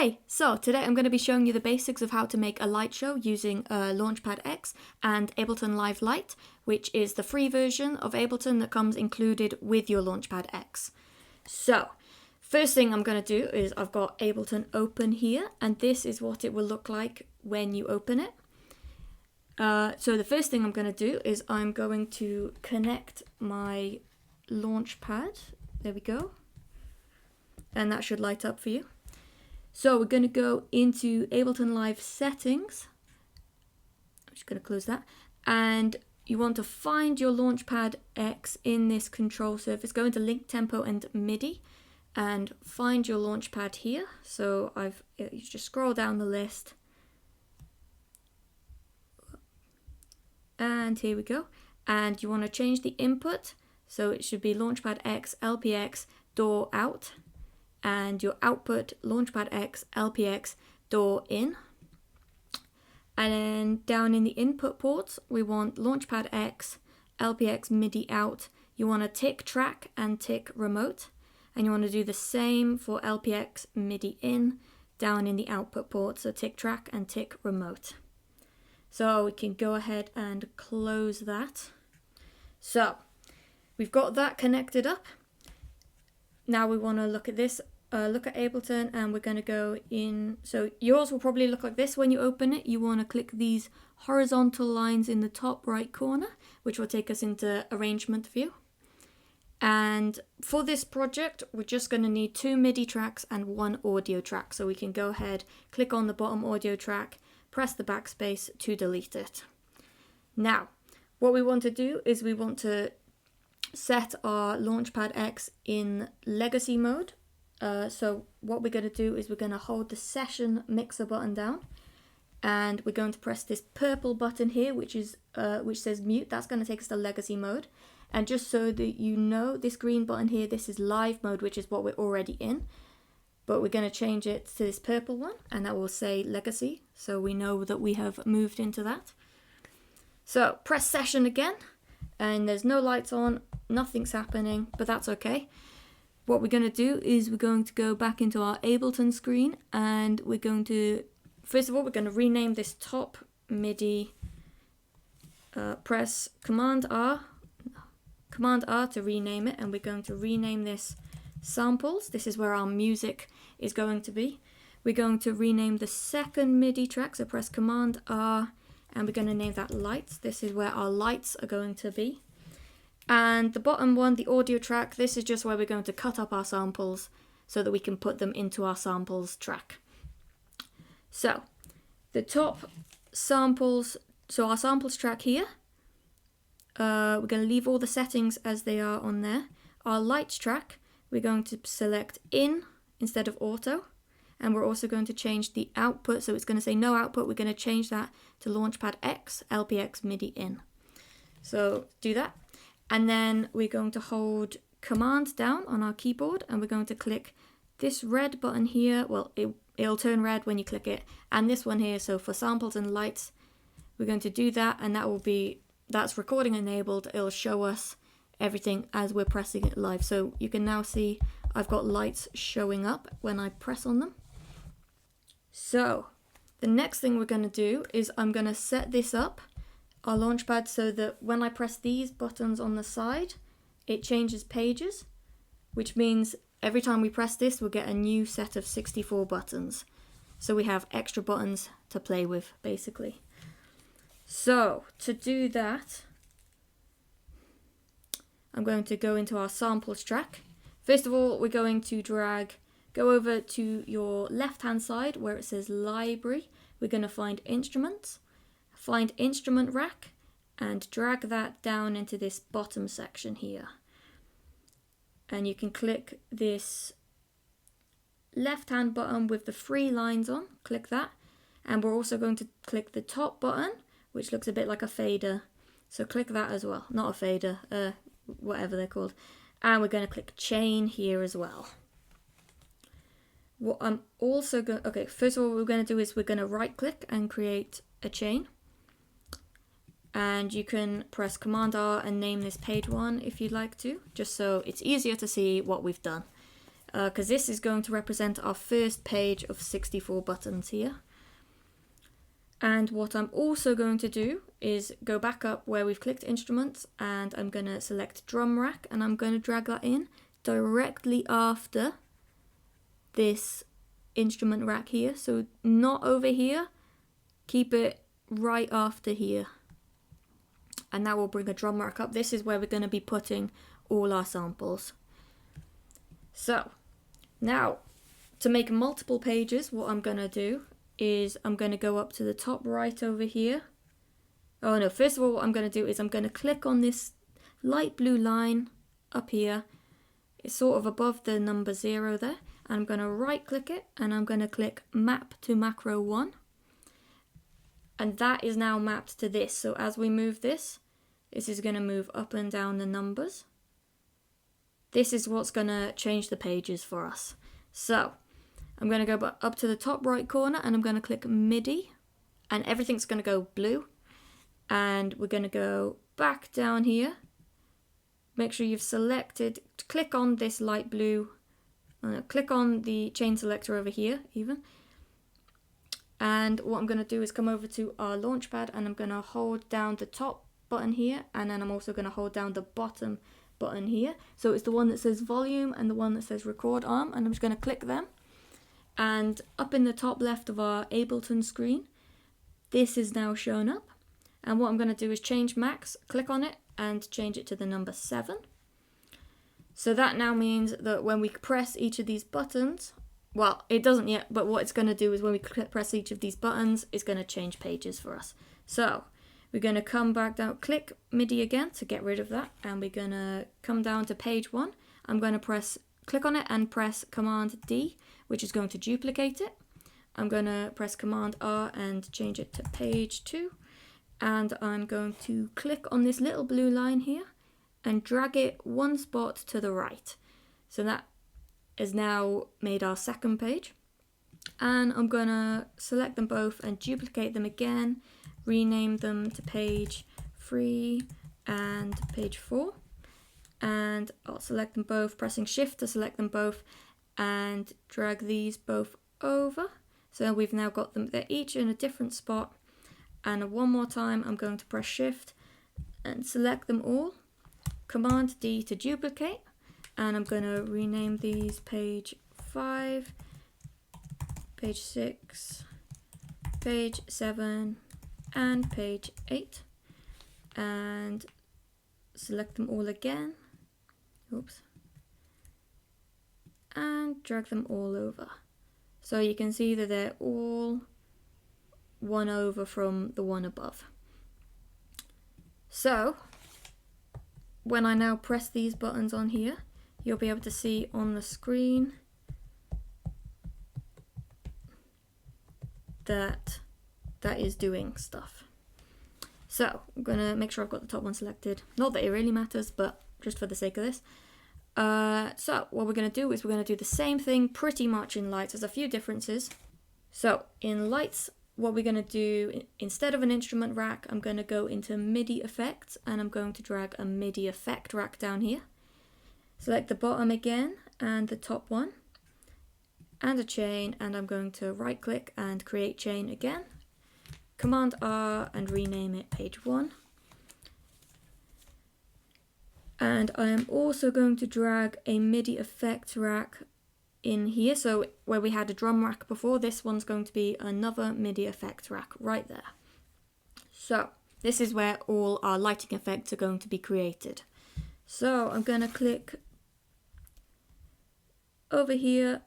Hey, so today I'm going to be showing you the basics of how to make a light show using Launchpad X and Ableton Live Lite, which is the free version of Ableton that comes included with your Launchpad X. So, first thing I'm going to do is I've got Ableton open here, and this is what it will look like when you open it. So the first thing I'm going to do is I'm going to connect my Launchpad. There we go. And that should light up for you. So we're going to go into Ableton Live settings. I'm just going to close that. And you want to find your Launchpad X in this control surface. Go into link, tempo and MIDI and find your Launchpad here. So you just scroll down the list. And here we go. And you want to change the input. So it should be Launchpad X, LPX, DAW out. And your output, Launchpad X, LPX, DAW in. And then down in the input ports, we want Launchpad X, LPX, MIDI out. You want to tick track and tick remote. And you want to do the same for LPX, MIDI in, down in the output port. So tick track and tick remote. So we can go ahead and close that. So we've got that connected up. Now we want to look at this. Look at Ableton, and we're going to go in. So yours will probably look like this when you open it. You want to click these horizontal lines in the top right corner, which will take us into arrangement view. And for this project, we're just going to need 2 MIDI tracks and 1 audio track. So we can go ahead, click on the bottom audio track, press the backspace to delete it. Now, what we want to do is we want to set our Launchpad X in legacy mode. So what we're going to do is we're going to hold the session mixer button down, and we're going to press this purple button here, which says mute. That's going to take us to legacy mode. And just so that you know, this green button here, this is live mode, which is what we're already in. But we're going to change it to this purple one, and that will say legacy, so we know that we have moved into that. So press session again, and there's no lights on, nothing's happening, but that's okay. What we're going to do is we're going to go back into our Ableton screen, and we're going to, first of all, we're going to rename this top MIDI. Press Command R to rename it, and we're going to rename this samples. This is where our music is going to be. We're going to rename the second MIDI track, so press Command R, and we're going to name that lights. This is where our lights are going to be. And the bottom one, the audio track, this is just where we're going to cut up our samples so that we can put them into our samples track. So the top samples, so our samples track here, we're going to leave all the settings as they are on there. Our lights track, we're going to select in instead of auto, and we're also going to change the output, so it's going to say no output. We're going to change that to Launchpad X, LPX, MIDI in. So do that. And then we're going to hold Command down on our keyboard, and we're going to click this red button here. Well, it'll turn red when you click it, and this one here. So for samples and lights, we're going to do that, and that's recording enabled. It'll show us everything as we're pressing it live. So you can now see I've got lights showing up when I press on them. So the next thing we're going to do is I'm going to set this up, our Launchpad, so that when I press these buttons on the side, it changes pages, which means every time we press this, we'll get a new set of 64 buttons. So we have extra buttons to play with, basically. So to do that, I'm going to go into our samples track. First of all, we're going to go over to your left-hand side where it says library. We're going to find instruments. Find instrument rack and drag that down into this bottom section here. And you can click this left-hand button with the 3 lines on, click that. And we're also going to click the top button, which looks a bit like a fader. So click that as well, not a fader, whatever they're called. And we're going to click chain here as well. What I'm also going, okay, first of all, what we're going to do is we're going to right click and create a chain. And you can press Command R and name this page 1 if you'd like to, just so it's easier to see what we've done. because this is going to represent our first page of 64 buttons here. And what I'm also going to do is go back up where we've clicked instruments, and I'm going to select drum rack, and I'm going to drag that in directly after this instrument rack here. So not over here, keep it right after here. And that will bring a drum rack up. This is where we're going to be putting all our samples. So now to make multiple pages, what I'm going to do is I'm going to go up to the top right over here. Oh no, first of all what I'm going to do is I'm going to click on this light blue line up here. It's sort of above the number 0 there. And I'm going to right click it, and I'm going to click map to macro 1. And that is now mapped to this. So as we move this, this is going to move up and down the numbers. This is what's going to change the pages for us. So I'm going to go up to the top right corner, and I'm going to click MIDI, and everything's going to go blue. And we're going to go back down here. Make sure you've selected, click on this light blue, click on the chain selector over here even. And what I'm going to do is come over to our Launchpad, and I'm going to hold down the top button here, and then I'm also going to hold down the bottom button here. So it's the one that says volume and the one that says record arm, and I'm just going to click them. And up in the top left of our Ableton screen, this is now shown up. And what I'm going to do is change max, click on it, and change it to the number 7. So that now means that when we press each of these buttons, well, it doesn't yet, but what it's going to do is when we press each of these buttons, it's going to change pages for us. So we're going to come back down, click MIDI again to get rid of that, and we're going to come down to page 1. I'm going to click on it and press Command D, which is going to duplicate it. I'm going to press Command R and change it to page 2. And I'm going to click on this little blue line here and drag it one spot to the right. So that is now made our second page. And I'm going to select them both and duplicate them again, rename them to page 3 and page 4. And I'll select them both, pressing Shift to select them both, and drag these both over. So we've now got them, they're each in a different spot. And one more time, I'm going to press Shift and select them all. Command D to duplicate. And I'm going to rename these page 5, page 6, page 7, and page 8. And select them all again. Oops. And drag them all over. So you can see that they're all one over from the one above. So when I now press these buttons on here, you'll be able to see on the screen that that is doing stuff. So I'm going to make sure I've got the top one selected. Not that it really matters, but just for the sake of this. So what we're going to do is we're going to do the same thing pretty much in Lite. There's a few differences. So in Lights, what we're going to do, instead of an instrument rack, I'm going to go into MIDI effects, and I'm going to drag a MIDI effect rack down here. Select the bottom again and the top one and a chain, and I'm going to right click and create chain again. Command R and rename it page 1. And I am also going to drag a MIDI effect rack in here. So where we had a drum rack before, this one's going to be another MIDI effect rack right there. So this is where all our lighting effects are going to be created. So I'm going to click over here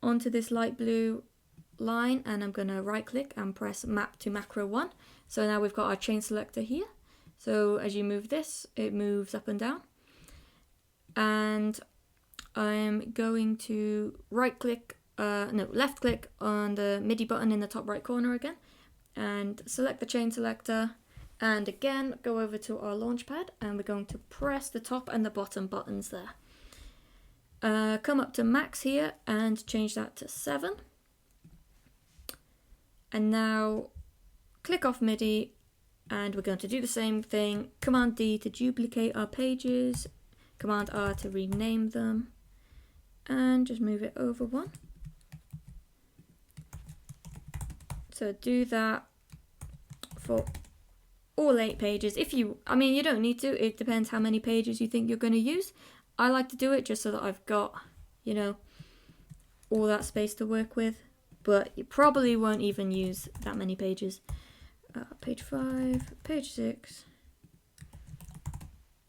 onto this light blue line, and I'm going to right click and press map to macro 1. So now we've got our chain selector here. So as you move this, it moves up and down. And I'm going to left click on the MIDI button in the top right corner again, and select the chain selector, and again go over to our Launchpad, and we're going to press the top and the bottom buttons there. Come up to max here and change that to 7. And now click off MIDI, and we're going to do the same thing. Command D to duplicate our pages, Command R to rename them, and just move it over one. So do that for all 8 pages. I mean, you don't need to, it depends how many pages you think you're going to use. I like to do it just so that I've got, you know, all that space to work with, but you probably won't even use that many pages. Page 5, page 6,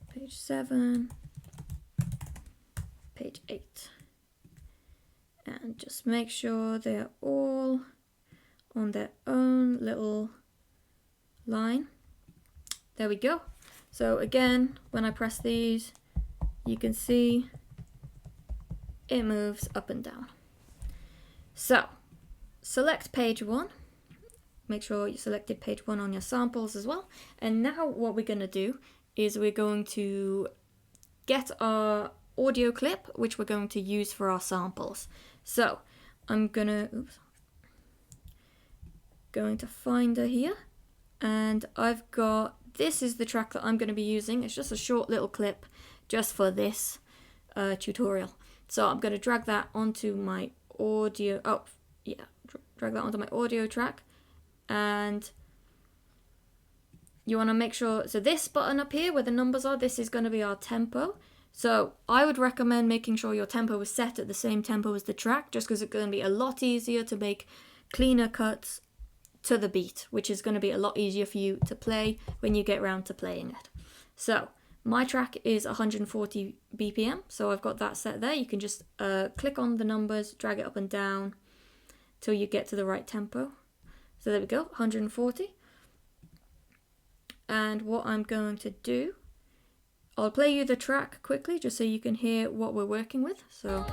page 7, page 8. And just make sure they're all on their own little line. There we go. So again, when I press these, you can see it moves up and down. So select page 1. Make sure you selected page 1 on your samples as well. And now what we're going to do is we're going to get our audio clip, which we're going to use for our samples. So I'm going to find her here, and I've got, this is the track that I'm going to be using. It's just a short little clip just for this tutorial. So I'm going to drag that onto my audio, drag that onto my audio track. And you want to make sure, so this button up here where the numbers are, this is going to be our tempo. So I would recommend making sure your tempo is set at the same tempo as the track, just because it's going to be a lot easier to make cleaner cuts to the beat, which is going to be a lot easier for you to play when you get around to playing it. So my track is 140 BPM, so I've got that set there. You can just click on the numbers, drag it up and down till you get to the right tempo. So there we go, 140. And what I'm going to do, I'll play you the track quickly just so you can hear what we're working with. So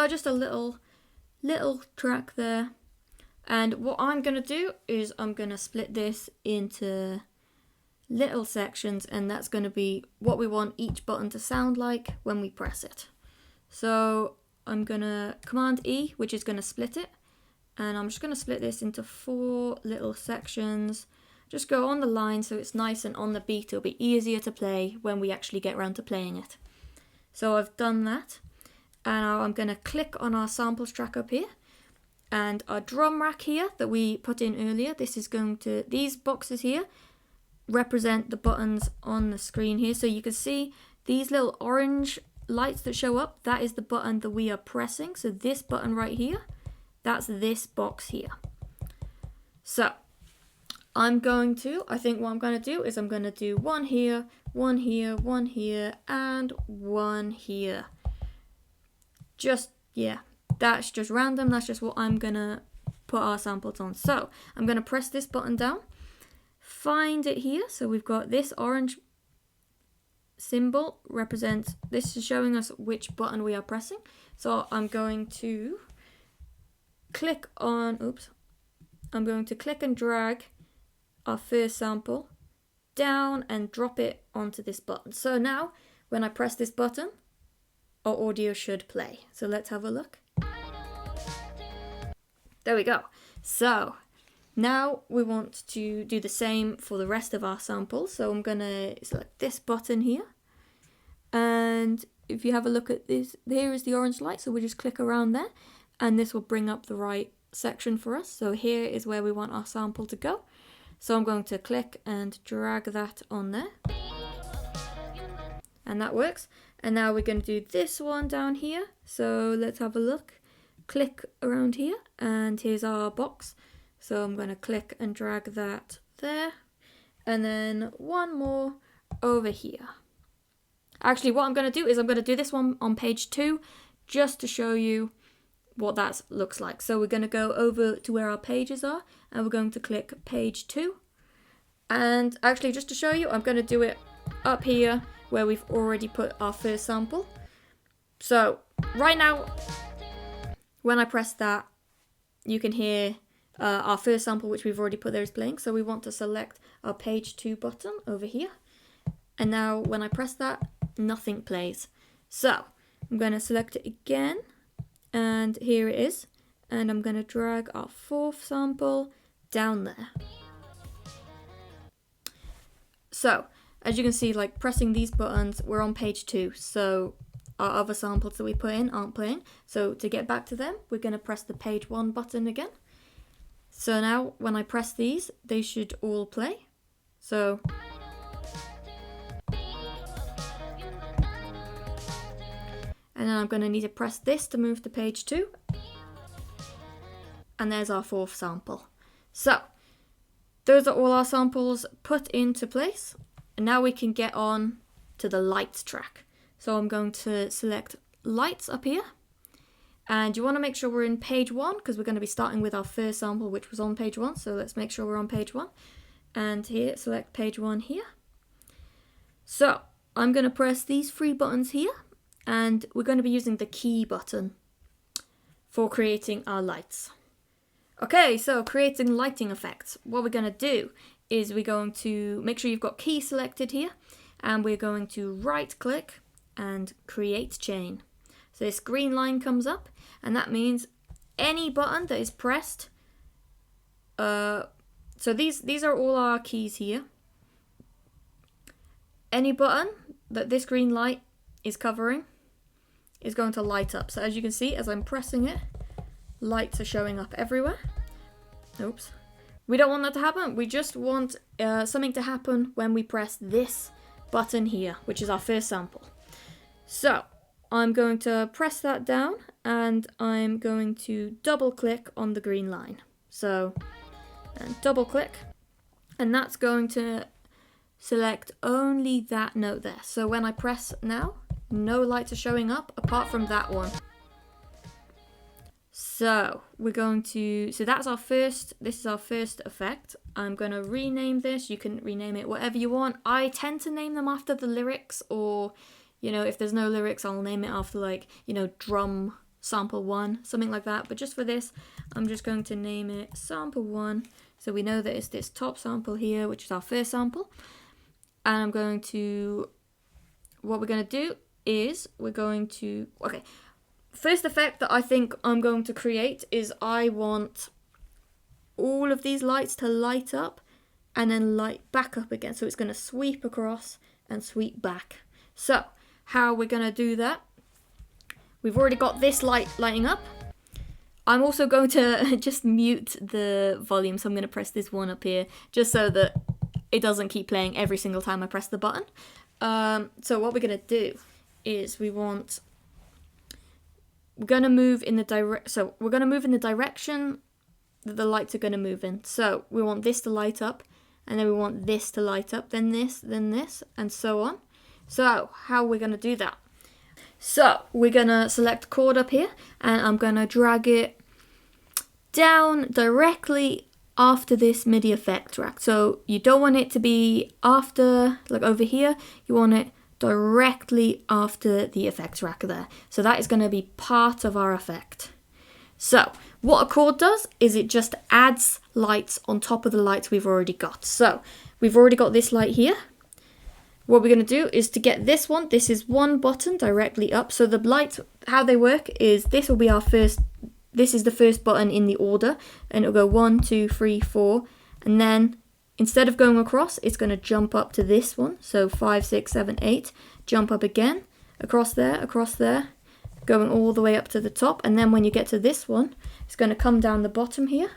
just a little track there. And what I'm going to do is I'm going to split this into little sections, and that's going to be what we want each button to sound like when we press it. So I'm going to Command E, which is going to split it. And I'm just going to split this into 4 little sections. Just go on the line so it's nice and on the beat. It'll be easier to play when we actually get around to playing it. So I've done that. And now I'm going to click on our samples track up here. And our drum rack here that we put in earlier, these boxes here represent the buttons on the screen here. So you can see these little orange lights that show up, that is the button that we are pressing. So this button right here, that's this box here. So I think what I'm going to do is I'm going to do one here, one here, one here, and one here. That's just random. That's just what I'm going to put our samples on. So I'm going to press this button down, find it here. So we've got this orange symbol this is showing us which button we are pressing. So I'm going to click and drag our first sample down and drop it onto this button. So now when I press this button, our audio should play. So let's have a look. There we go. So now we want to do the same for the rest of our samples. So I'm going to select this button here. And if you have a look at this, here is the orange light. So we just click around there and this will bring up the right section for us. So here is where we want our sample to go. So I'm going to click and drag that on there. And that works. And now we're going to do this one down here. So let's have a look. Click around here and here's our box. So I'm going to click and drag that there. And then one more over here. Actually, what I'm going to do is I'm going to do this one on page 2 just to show you what that looks like. So we're going to go over to where our pages are and we're going to click page 2. And actually, just to show you, I'm going to do it up here where we've already put our first sample. So right now, when I press that, you can hear our first sample, which we've already put there, is playing. So we want to select our page 2 button over here. And now when I press that, nothing plays. So I'm going to select it again. And here it is. And I'm going to drag our 4th sample down there. So So as you can see, like pressing these buttons, we're on page 2. So our other samples that we put in aren't playing. So to get back to them, we're going to press the page 1 button again. So now when I press these, they should all play. So and then I'm going to need to press this to move to page 2. And there's our 4th sample. So those are all our samples put into place. And now we can get on to the lights track. So I'm going to select lights up here. And you want to make sure we're in page 1 because we're going to be starting with our first sample, which was on page 1. So let's make sure we're on page 1. And here, select page 1 here. So I'm going to press these 3 buttons here. And we're going to be using the key button for creating our lights. Okay, so creating lighting effects. What we're going to do is we're going to make sure you've got key selected here. And we're going to right click and create chain. So this green line comes up, and that means any button that is pressed. So these are all our keys here. Any button that this green light is covering is going to light up. So as you can see, as I'm pressing it, lights are showing up everywhere. Oops. We don't want that to happen. We just want something to happen when we press this button here, which is our first sample. So I'm going to press that down and I'm going to double click on the green line. So, and double click, and that's going to select only that note there. So when I press now, no lights are showing up apart from that one. So we're going to, so that's our first, this is our first effect. I'm going to rename this. You can rename it whatever you want. I tend to name them after the lyrics, or you know, if there's no lyrics, I'll name it after, like, you know, drum sample 1, something like that. But just for this, I'm just going to name it sample 1. So we know that it's this top sample here, which is our first sample. And I'm going to, what we're going to do is we're going to, okay, first effect that I think I'm going to create is I want all of these lights to light up and then light back up again. So it's going to sweep across and sweep back. So how we're going to do that, we've already got this light lighting up. I'm also going to just mute the volume, so I'm going to press this one up here just so that it doesn't keep playing every single time I press the button. So what we're going to do is we're going to move in the direction that the lights are going to move in. So we want this to light up, and then we want this to light up, then this, and so on. So how we're going to do that? So we're going to select chord up here, and I'm going to drag it down directly after this MIDI effect track. So you don't want it to be after, like over here, you want it directly after the effects rack there. So that is going to be part of our effect. So what a chord does is it just adds lights on top of the lights we've already got. So we've already got this light here. What we're going to do is to get this one, this is one button directly up. So the lights, how they work is this will be our first, this is the first button in the order, and it'll go 1, 2, 3, 4, and then instead of going across, it's going to jump up to this one. So 5, 6, 7, 8, jump up again, across there, going all the way up to the top. And then when you get to this one, it's going to come down the bottom here,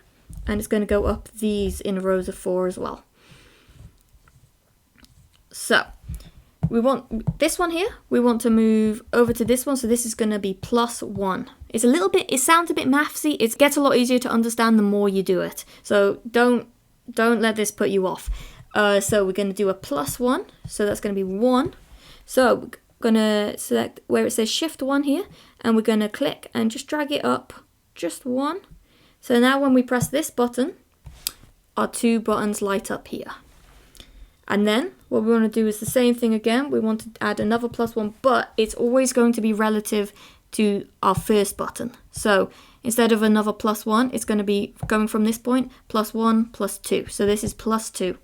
and it's going to go up these in rows of 4 as well. So we want this one here, we want to move over to this one. So this is going to be +1. It's a little bit, it sounds a bit mathsy. It gets a lot easier to understand the more you do it. So don't let this put you off. So we're going to do a +1. So that's going to be 1. So we're going to select where it says shift 1 here, and we're going to click and just drag it up just 1. So now when we press this button, our 2 buttons light up here. And then what we want to do is the same thing again. We want to add another +1, but it's always going to be relative to our first button. So instead of another +1, it's going to be going from this point, +1, +2. So this is +2.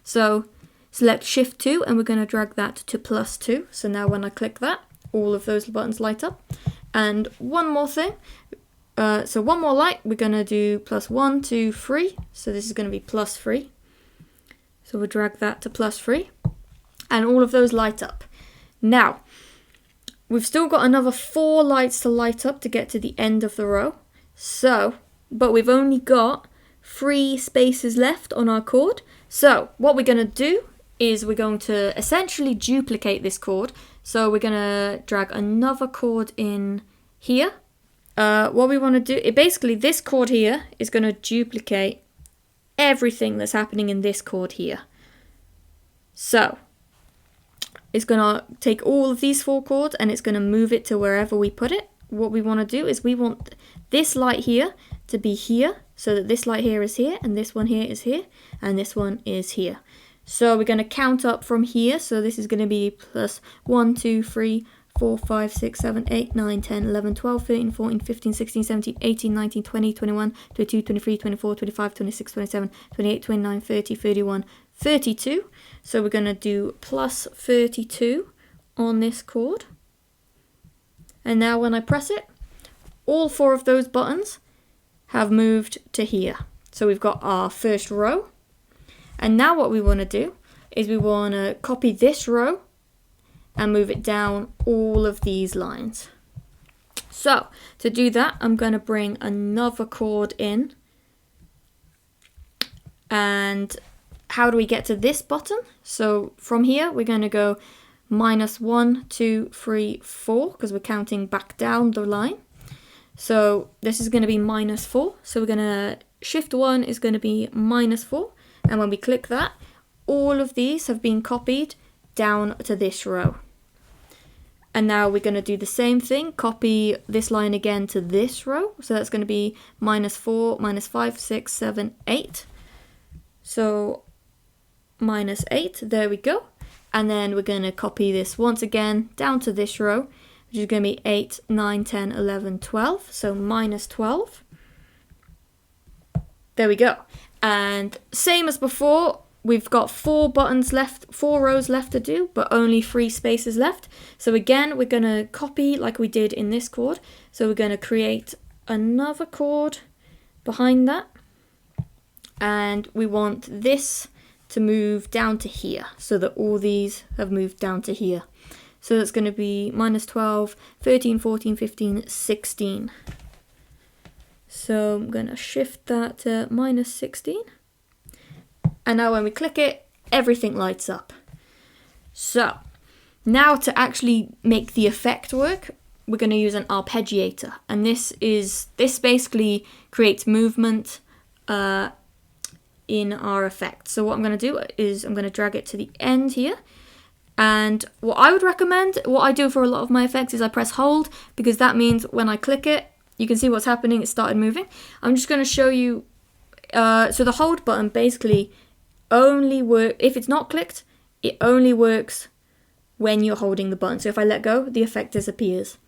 So select shift 2, and we're going to drag that to +2. So now when I click that, all of those buttons light up. And one more thing. So one more light, we're going to do +1, 2, 3. So this is going to be +3. So we'll drag that to +3. and all of those light up. Now, we've still got another 4 lights to light up to get to the end of the row. So, but we've only got 3 spaces left on our chord. So, what we're going to do is we're going to essentially duplicate this chord. So we're going to drag another chord in here. What we want to do, basically this chord here is going to duplicate everything that's happening in this chord here. So, it's going to take all of these 4 chords and it's going to move it to wherever we put it. What we want to do is we want this light here to be here, so that this light here is here, and this one here is here, and this one is here. So we're going to count up from here, so this is going to be plus 1, 2, 3, 4, 5, 6, 7, 8, 9, 10, 11, 12, 13, 14, 15, 16, 17, 18, 19, 20, 21, 22, 23, 24, 25, 26, 27, 28, 29, 30, 31, 32. So we're going to do plus 32 on this chord. And now when I press it, all 4 of those buttons have moved to here. So we've got our first row. And now what we want to do is we want to copy this row and move it down all of these lines. So to do that, I'm going to bring another chord in. And how do we get to this button? So from here, we're going to go minus 1, 2, 3, 4, because we're counting back down the line. So this is going to be minus 4. So we're going to shift 1 is going to be minus 4. And when we click that, all of these have been copied down to this row. And now we're going to do the same thing, copy this line again to this row. So that's going to be minus 4, minus 5, 6, 7, 8. So minus 8, there we go. And then we're going to copy this once again down to this row, which is going to be 8, 9, 10, 11, 12. So minus 12. There we go. And same as before, we've got 4 buttons left, 4 rows left to do, but only 3 spaces left. So again, we're going to copy like we did in this chord. So we're going to create another chord behind that. And we want this to move down to here, so that all these have moved down to here. So that's going to be minus 12, 13, 14, 15, 16. So I'm going to shift that to minus 16. And now when we click it, everything lights up. So now to actually make the effect work, we're going to use an arpeggiator. And this basically creates movement in our effect. So what I'm going to do is I'm going to drag it to the end here. And what I would recommend, what I do for a lot of my effects is I press hold, because that means when I click it, you can see what's happening, it started moving. I'm just going to show you, so the hold button basically only works, if it's not clicked, it only works when you're holding the button. So if I let go, the effect disappears.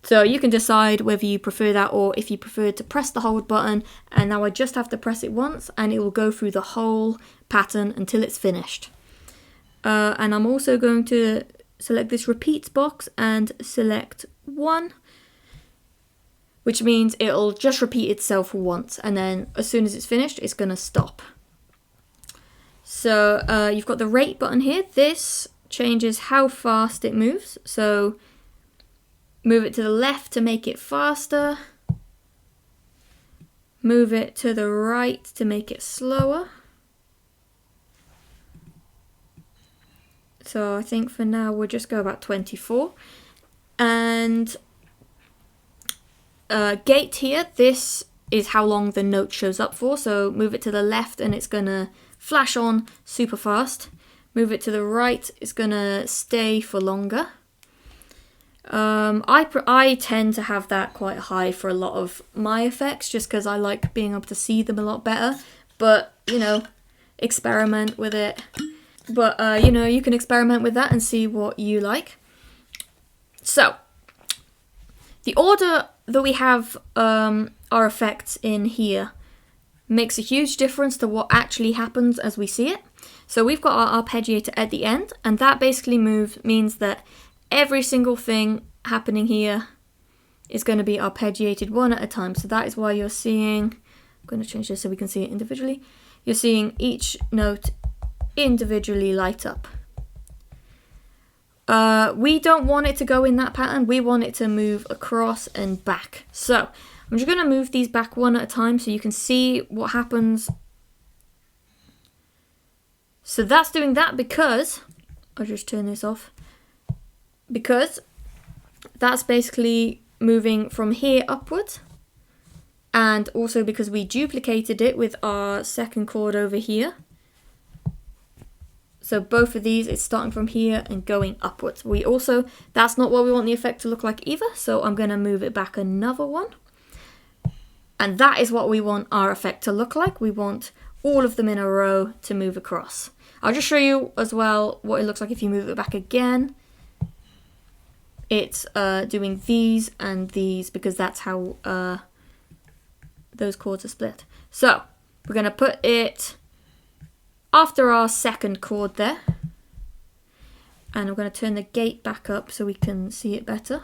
So you can decide whether you prefer that or if you prefer to press the hold button, and now I just have to press it once and it will go through the whole pattern until it's finished. And I'm also going to select this repeats box and select 1, which means it'll just repeat itself once, and then as soon as it's finished, it's going to stop. So you've got the rate button here. This changes how fast it moves. So move it to the left to make it faster. Move it to the right to make it slower. So I think for now we'll just go about 24. And gate here, this is how long the note shows up for. So move it to the left and it's going to flash on super fast. Move it to the right, it's going to stay for longer. I tend to have that quite high for a lot of my effects, just because I like being able to see them a lot better. But, you know, experiment with it. But, you know, you can experiment with that and see what you like. So, the order that we have our effects in here makes a huge difference to what actually happens as we see it. So we've got our arpeggiator at the end, and that basically means that every single thing happening here is going to be arpeggiated one at a time. So that is why you're seeing, I'm going to change this so we can see it individually. You're seeing each note individually light up. we don't want it to go in that pattern. We want it to move across and back. So I'm just going to move these back one at a time so you can see what happens. So that's doing that because, I'll just turn this off, because that's basically moving from here upwards, and also because we duplicated it with our second chord over here. So both of these, it's starting from here and going upwards. We also, that's not what we want the effect to look like either, so I'm going to move it back another one. And that is what we want our effect to look like. We want all of them in a row to move across. I'll just show you as well what it looks like if you move it back again. It's doing these and these because that's how those chords are split. So we're going to put it after our second chord there. And I'm going to turn the gate back up so we can see it better.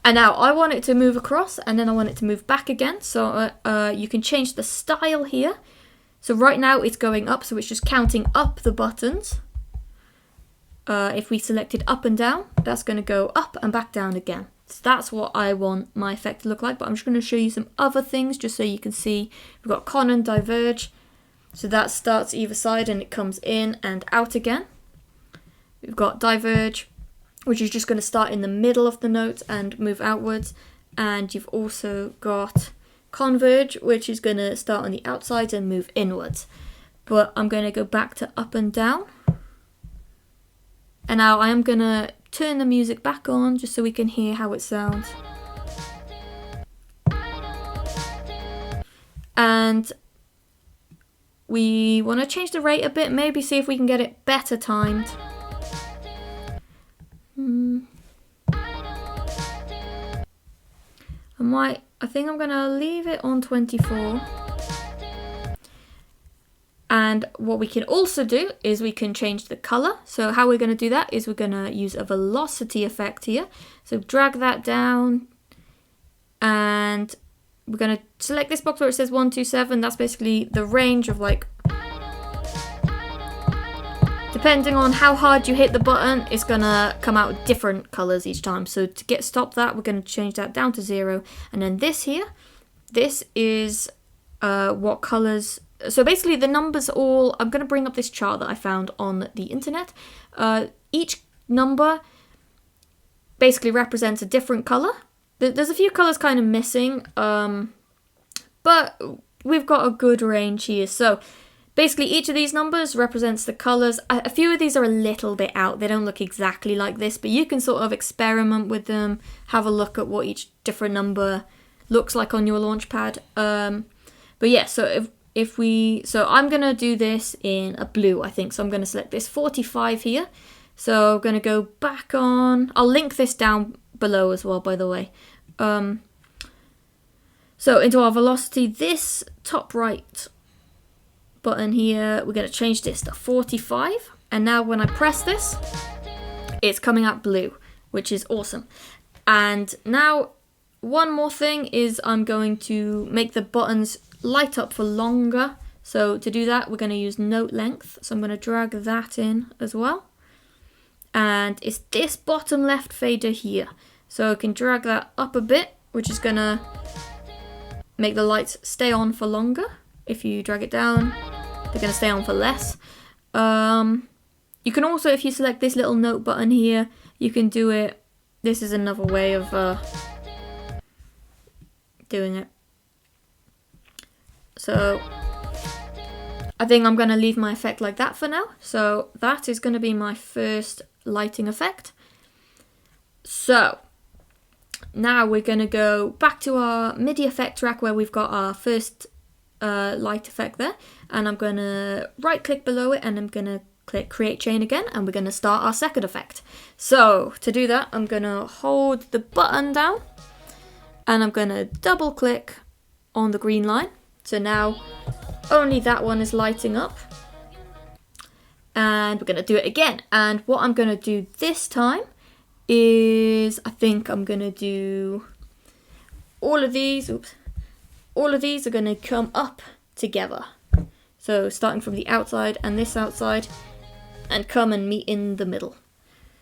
And now I want it to move across and then I want it to move back again. So you can change the style here. So right now it's going up, so it's just counting up the buttons. If we selected up and down, that's going to go up and back down again. So that's what I want my effect to look like, but I'm just going to show you some other things just so you can see. We've got con and diverge, so that starts either side and it comes in and out again. We've got diverge, which is just going to start in the middle of the note and move outwards, and you've also got converge, which is going to start on the outside and move inwards. But I'm going to go back to up and down. And now I am going to turn the music back on just so we can hear how it sounds. And we want to change the rate a bit, maybe see if we can get it better timed. I think I'm going to leave it on 24. And what we can also do is we can change the color. So how we're going to do that is we're going to use a velocity effect here. So drag that down and we're going to select this box where it says 127. That's basically the range of, like, depending on how hard you hit the button, it's going to come out with different colors each time. So to stop that, we're going to change that down to 0. And then this here, this is what colors. So basically the numbers all, I'm going to bring up this chart that I found on the internet. Each number basically represents a different color. There's a few colors kind of missing, but we've got a good range here. So basically each of these numbers represents the colors. A few of these are a little bit out. They don't look exactly like this, but you can sort of experiment with them, have a look at what each different number looks like on your Launchpad. But yeah, so so I'm going to do this in a blue, I think. So I'm going to select this 45 here. So I'm going to go back on. I'll link this down below as well, by the way. So into our velocity, this top right button here, we're going to change this to 45. And now when I press this, it's coming out blue, which is awesome. And now one more thing is I'm going to make the buttons light up for longer. So to do that, we're going to use note length. So I'm going to drag that in as well. And it's this bottom left fader here. So I can drag that up a bit, which is going to make the lights stay on for longer. If you drag it down, they're going to stay on for less. You can also, if you select this little note button here, you can do it. This is another way of doing it. So I think I'm going to leave my effect like that for now. So that is going to be my first lighting effect. So now we're going to go back to our MIDI effect track where we've got our first light effect there. And I'm going to right click below it and I'm going to click create chain again. And we're going to start our second effect. So to do that, I'm going to hold the button down and I'm going to double click on the green line. So now only that one is lighting up. And we're going to do it again. And what I'm going to do this time is, I think I'm going to do all of these. Oops. All of these are going to come up together. So starting from the outside and this outside and come and meet in the middle.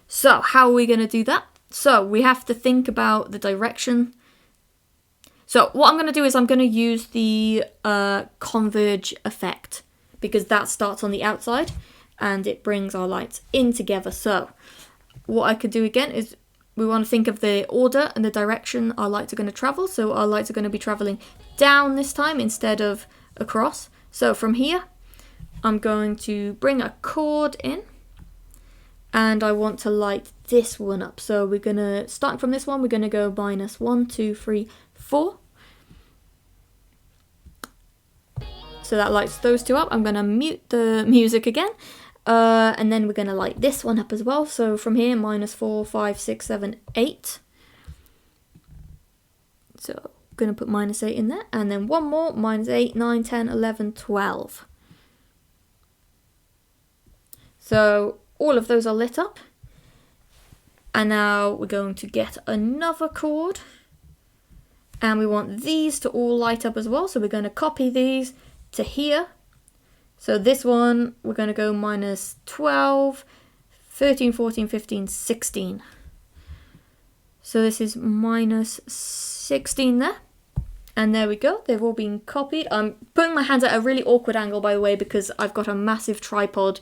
So how are we going to do that? So we have to think about the direction. So what I'm going to do is I'm going to use the converge effect, because that starts on the outside and it brings our lights in together. So what I could do again is we want to think of the order and the direction our lights are going to travel. So our lights are going to be traveling down this time instead of across. So from here, I'm going to bring a chord in and I want to light this one up. So we're going to, starting from this one, we're going to go -1, 2, 3, 4. So that lights those two up. I'm going to mute the music again. And then we're going to light this one up as well. So from here, -4, 5, 6, 7, 8. So I'm going to put -8 in there. And then one more, -8, 9, 10, 11, 12. So all of those are lit up. And now we're going to get another chord. And we want these to all light up as well. So we're going to copy these to here. So this one, we're going to go -12, 13, 14, 15, 16. So this is -16 there. And there we go. They've all been copied. I'm putting my hands at a really awkward angle, by the way, because I've got a massive tripod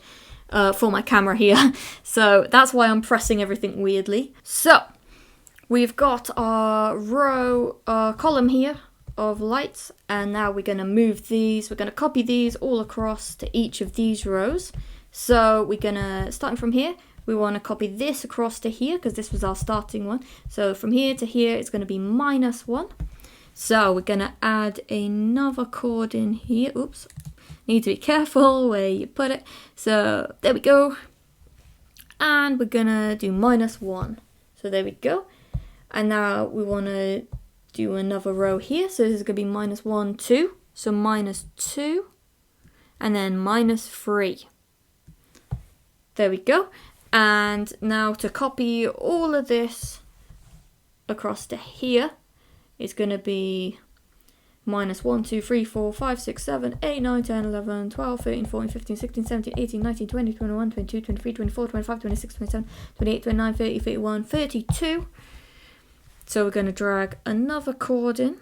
for my camera here. So that's why I'm pressing everything weirdly. So we've got our column here of lights, and now we're going to move these. We're going to copy these all across to each of these rows. So we're going to, starting from here, we want to copy this across to here because this was our starting one. So from here to here, it's going to be -1. So we're going to add another chord in here. Oops, need to be careful where you put it. So there we go. And we're going to do -1. So there we go. And now we want to do another row here. So this is going to be -1, 2. So -2. And then -3. There we go. And now to copy all of this across to here, it's going to be -1, 2, 3, 4, 5, 6, 7, 8, 9, 10, 11, 12, 13, 14, 15, 16, 17, 18, 19, 20, 21, 22, 23, 24, 25, 26, 27, 28, 29, 30, 31, 32. So we're going to drag another chord in.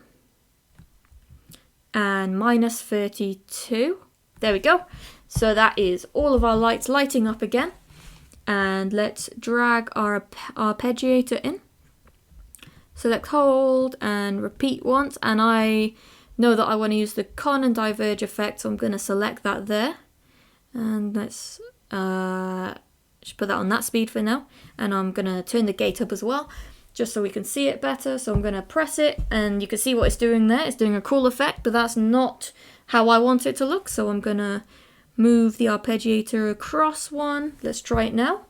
And -32. There we go. So that is all of our lights lighting up again. And let's drag our arpeggiator in. Select hold and repeat once. And I know that I want to use the con and diverge effect, so I'm going to select that there. And let's just put that on that speed for now. And I'm going to turn the gate up as well, just so we can see it better. So I'm going to press it and you can see what it's doing there. It's doing a cool effect, but that's not how I want it to look. So I'm going to move the arpeggiator across one. Let's try it now.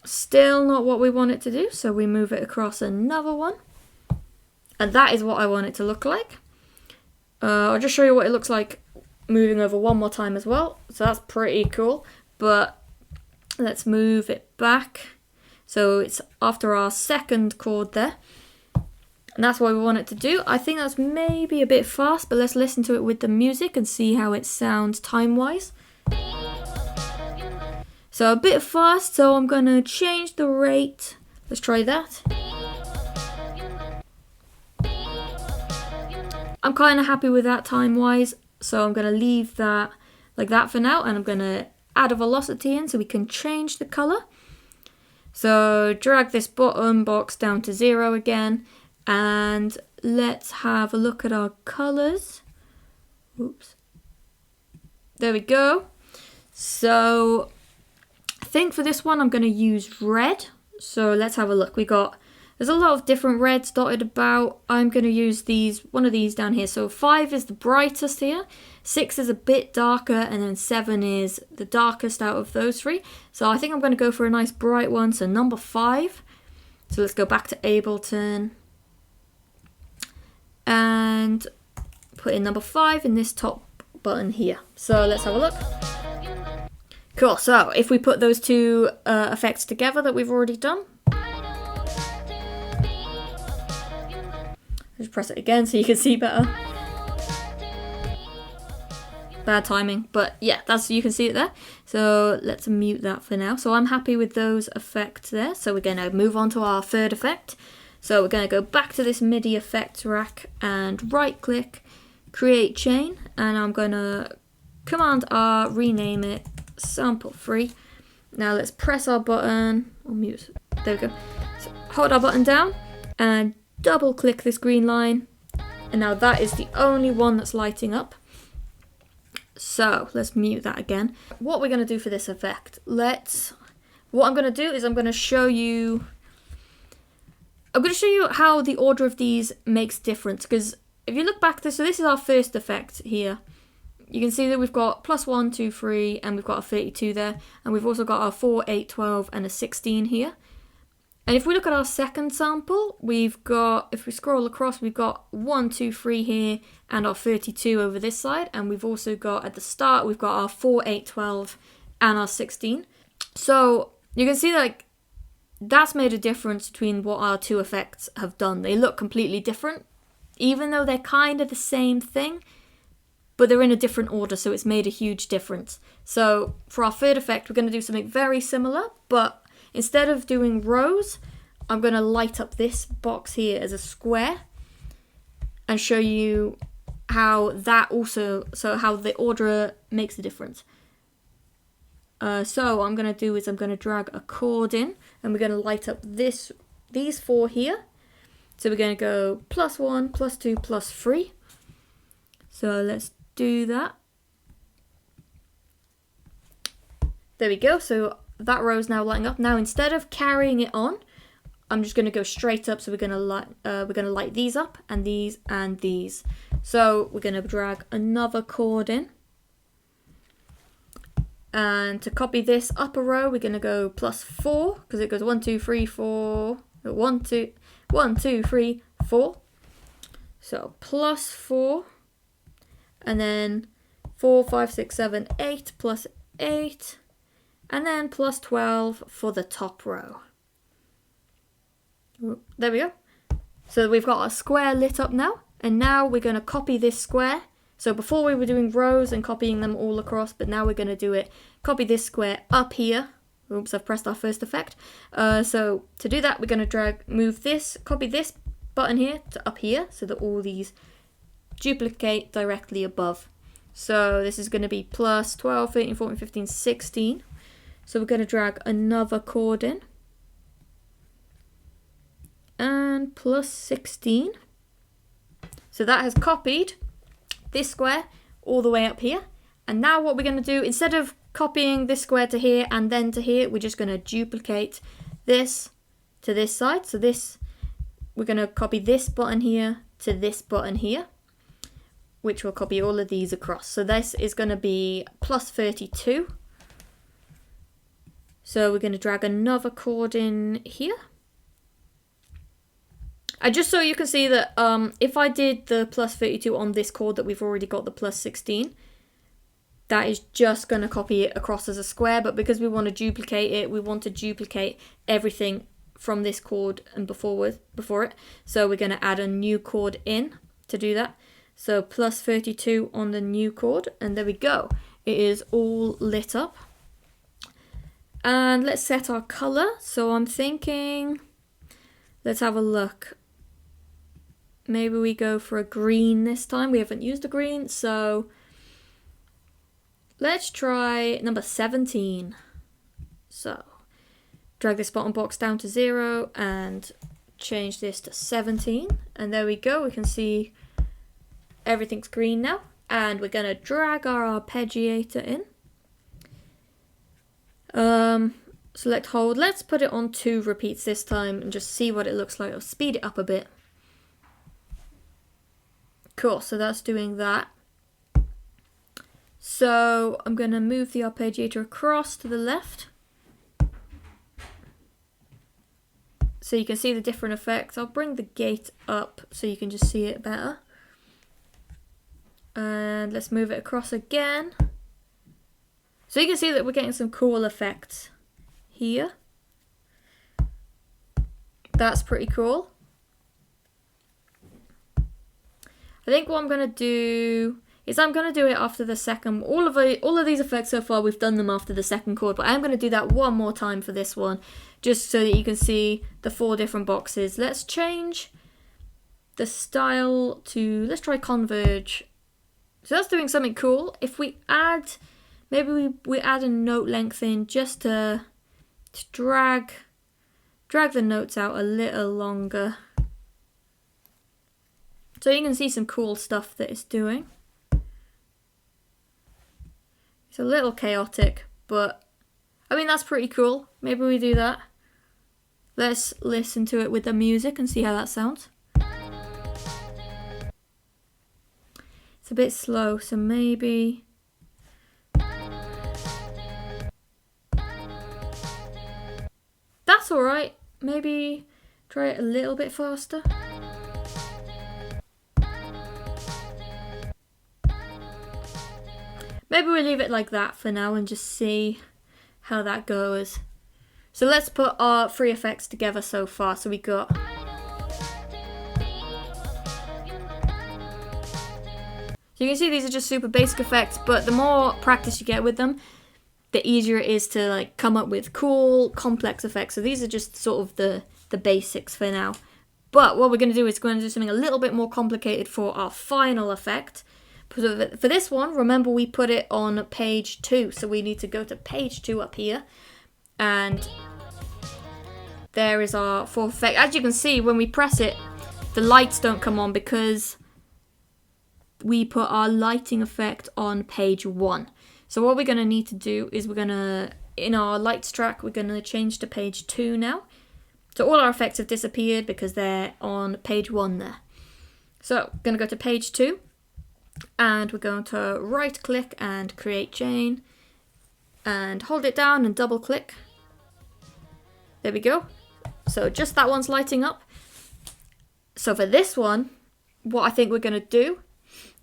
Still not what we want it to do. So we move it across another one. And that is what I want it to look like. I'll just show you what it looks like moving over one more time as well. So that's pretty cool. But let's move it back. So it's after our second chord there. And that's what we want it to do. I think that's maybe a bit fast, but let's listen to it with the music and see how it sounds time-wise. So a bit fast, so I'm going to change the rate. Let's try that. I'm kind of happy with that time-wise, so I'm going to leave that like that for now, and I'm going to add a velocity in so we can change the colour. So drag this bottom box down to 0 again, and let's have a look at our colours. Oops. There we go. So I think for this one I'm going to use red. So let's have a look. There's a lot of different reds dotted about. I'm going to use one of these down here. So 5 is the brightest here, 6 is a bit darker, and then 7 is the darkest out of those three. So I think I'm going to go for a nice bright one. So number 5. So let's go back to Ableton and put in number 5 in this top button here. So let's have a look. Cool. So if we put those two effects together that we've already done, just press it again so you can see better. bad timing, but yeah, you can see it there. So let's mute that for now. So I'm happy with those effects there. So we're gonna move on to our third effect. So we're gonna go back to this MIDI effects rack and right click, create chain, and I'm gonna Command R, rename it sample free. Now let's press our button, or mute, there we go. So hold our button down and double click this green line, and now that is the only one that's lighting up. So let's mute that again. What we're going to do for this effect, what I'm going to do is I'm going to show you how the order of these makes difference, because if you look back, so this is our first effect here. You can see that we've got +1, 2, 3, and we've got a 32 there, and we've also got our 4, 8, 12, and a 16 here. And if we look at our second sample, we've got, if we scroll across, we've got 1, 2, 3 here, and our 32 over this side, and we've also got, at the start, we've got our 4, 8, 12, and our 16. So you can see like that's made a difference between what our two effects have done. They look completely different, even though they're kind of the same thing, but they're in a different order, so it's made a huge difference. So for our third effect, we're going to do something very similar, but instead of doing rows, I'm going to light up this box here as a square and show you how that also, so how the order makes a difference. So what I'm going to do is I'm going to drag a chord in, and we're going to light up these four here. So we're going to go +1, +2, +3. So let's do that. There we go. So that row is now lighting up. Now instead of carrying it on, I'm just going to go straight up. So we're going to light these up, and these and these. So we're going to drag another chord in. And to copy this upper row, we're going to go +4, because it goes 1, 2, 3, 4. 1, 2, 3, 4. So +4. And then 4, 5, 6, 7, 8, +8. And then +12 for the top row. There we go. So we've got our square lit up now. And now we're going to copy this square. So before we were doing rows and copying them all across, but now we're going to do it, copy this square up here. Oops, I've pressed our first effect. So to do that, we're going to move this, copy this button here to up here, so that all these duplicate directly above. So this is going to be +12, 13, 14, 15, 16. So we're going to drag another chord in. And +16. So that has copied this square all the way up here. And now what we're going to do, instead of copying this square to here and then to here, we're just going to duplicate this to this side. So this, we're going to copy this button here to this button here, which will copy all of these across. So this is going to be +32. So we're going to drag another chord in here. And just so you can see that if I did the +32 on this chord that we've already got the +16, that is just going to copy it across as a square. But because we want to duplicate it, we want to duplicate everything from this chord and before it. So we're going to add a new chord in to do that. So +32 on the new chord, and there we go. It is all lit up. And let's set our color. So I'm thinking, let's have a look. Maybe we go for a green this time. We haven't used a green, so let's try number 17. So drag this bottom box down to 0 and change this to 17. And there we go. We can see everything's green now. And we're going to drag our arpeggiator in. Select hold. Let's put it on 2 repeats this time and just see what it looks like. I'll speed it up a bit. Cool, so that's doing that. So I'm going to move the arpeggiator across to the left. So you can see the different effects. I'll bring the gate up so you can just see it better. And let's move it across again. So you can see that we're getting some cool effects here. That's pretty cool. I think what I'm going to do is I'm going to do it after the second. All of these effects so far, we've done them after the second chord, but I'm going to do that one more time for this one, just so that you can see the 4 different boxes. Let's change the style to, let's try Converge. So that's doing something cool. If we add, maybe we add a note length in just to drag the notes out a little longer. So you can see some cool stuff that it's doing. It's a little chaotic, but I mean, that's pretty cool. Maybe we do that. Let's listen to it with the music and see how that sounds. It's a bit slow, so maybe... That's alright. Maybe try it a little bit faster. Maybe we leave it like that for now and just see how that goes. So let's put our 3 effects together so far. So we got... So you can see these are just super basic effects, but the more practice you get with them, the easier it is to like come up with cool, complex effects. So these are just sort of the basics for now. But what we're going to do is going to do something a little bit more complicated for our final effect. For this one, remember we put it on page 2, so we need to go to page 2 up here, and there is our 4th effect. As you can see, when we press it, the lights don't come on because we put our lighting effect on page 1. So what we're going to need to do is we're going to, in our lights track, we're going to change to page 2 now. So all our effects have disappeared because they're on page 1 there. So we're going to go to page 2. And we're going to right click and create chain and hold it down and double click. There we go. So just that one's lighting up. So for this one, what I think we're going to do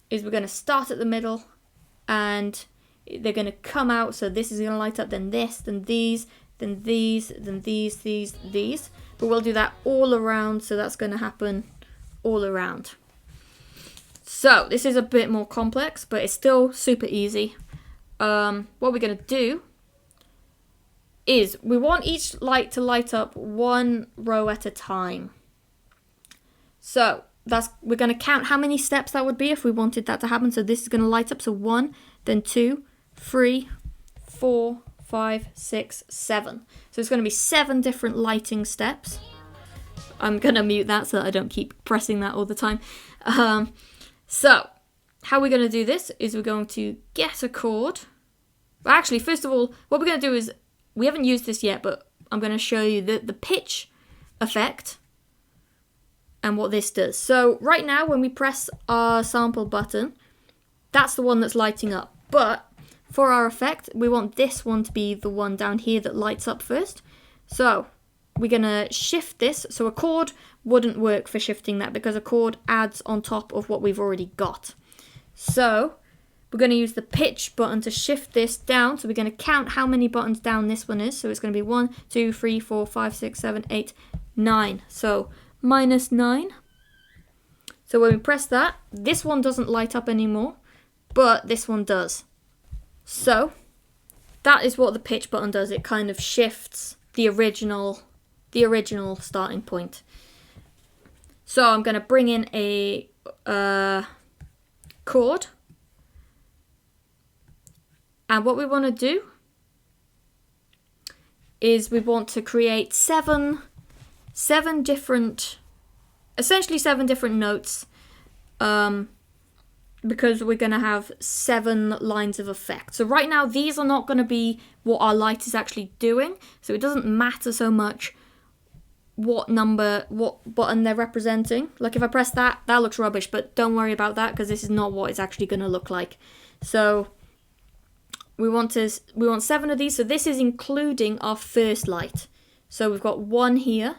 is we're going to start at the middle and they're going to come out. So this is going to light up, then this, then these, then these, then these. But we'll do that all around. So that's going to happen all around. So this is a bit more complex, but it's still super easy. What we're going to do is we want each light to light up 1 row at a time. So we're going to count how many steps that would be if we wanted that to happen. So this is going to light up. So 1, then 2, 3, 4, 5, 6, 7. So it's going to be 7 different lighting steps. I'm going to mute that so that I don't keep pressing that all the time. So, how we're going to do this is we're going to get a chord. Well, actually, first of all, what we're going to do is, we haven't used this yet, but I'm going to show you the pitch effect and what this does. So, right now, when we press our sample button, that's the one that's lighting up. But, for our effect, we want this one to be the one down here that lights up first. So, we're going to shift this. So a chord wouldn't work for shifting that because a chord adds on top of what we've already got. So we're going to use the pitch button to shift this down. So we're going to count how many buttons down this one is. So it's going to be 1, 2, 3, 4, 5, 6, 7, 8, 9. So -9. So when we press that, this one doesn't light up anymore, but this one does. So that is what the pitch button does. It kind of shifts the original starting point. So I'm going to bring in a chord. And what we want to do is we want to create seven different notes, because we're going to have 7 lines of effect. So right now these are not going to be what our light is actually doing, so it doesn't matter so much what button they're representing. Like if I press that looks rubbish, but don't worry about that because this is not what it's actually going to look like. So we want 7 of these. So this is including our first light. So we've got 1 here.